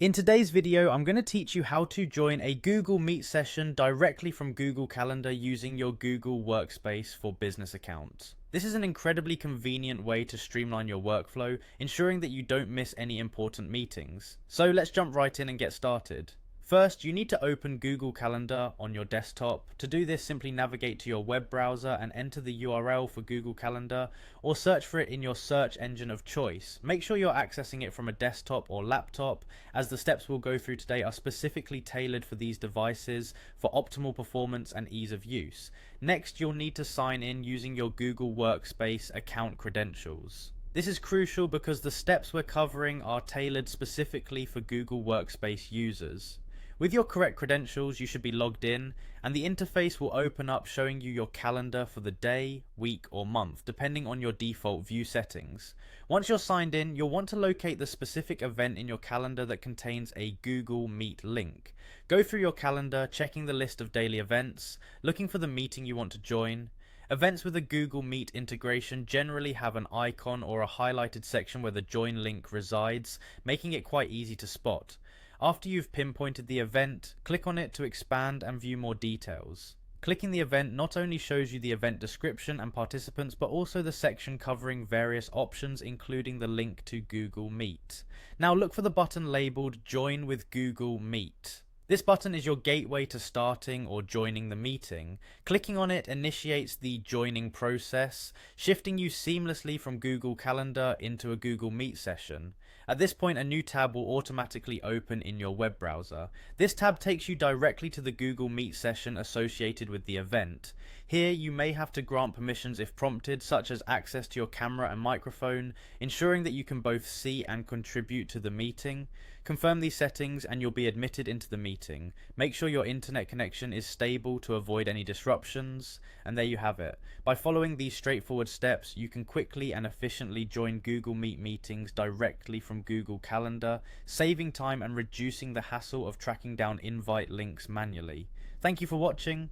In today's video, I'm going to teach you how to join a Google Meet session directly from Google Calendar using your Google Workspace for Business account. This is an incredibly convenient way to streamline your workflow, ensuring that you don't miss any important meetings. So let's jump right in and get started. First, you need to open Google Calendar on your desktop. To do this, simply navigate to your web browser and enter the URL for Google Calendar, or search for it in your search engine of choice. Make sure you're accessing it from a desktop or laptop, as the steps we'll go through today are specifically tailored for these devices for optimal performance and ease of use. Next, you'll need to sign in using your Google Workspace account credentials. This is crucial because the steps we're covering are tailored specifically for Google Workspace users. With your correct credentials, you should be logged in, and the interface will open up showing you your calendar for the day, week, or month, depending on your default view settings. Once you're signed in, you'll want to locate the specific event in your calendar that contains a Google Meet link. Go through your calendar, checking the list of daily events, looking for the meeting you want to join. Events with a Google Meet integration generally have an icon or a highlighted section where the join link resides, making it quite easy to spot. After you've pinpointed the event, click on it to expand and view more details. Clicking the event not only shows you the event description and participants, but also the section covering various options, including the link to Google Meet. Now look for the button labeled Join with Google Meet. This button is your gateway to starting or joining the meeting. Clicking on it initiates the joining process, shifting you seamlessly from Google Calendar into a Google Meet session. At this point, a new tab will automatically open in your web browser. This tab takes you directly to the Google Meet session associated with the event. Here, you may have to grant permissions if prompted, such as access to your camera and microphone, ensuring that you can both see and contribute to the meeting. Confirm these settings and you'll be admitted into the meeting. Make sure your internet connection is stable to avoid any disruptions. And there you have it. By following these straightforward steps, you can quickly and efficiently join Google Meet meetings directly from Google Calendar, saving time and reducing the hassle of tracking down invite links manually. Thank you for watching.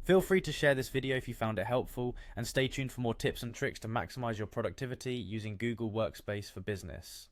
Feel free to share this video if you found it helpful, and stay tuned for more tips and tricks to maximize your productivity using Google Workspace for Business.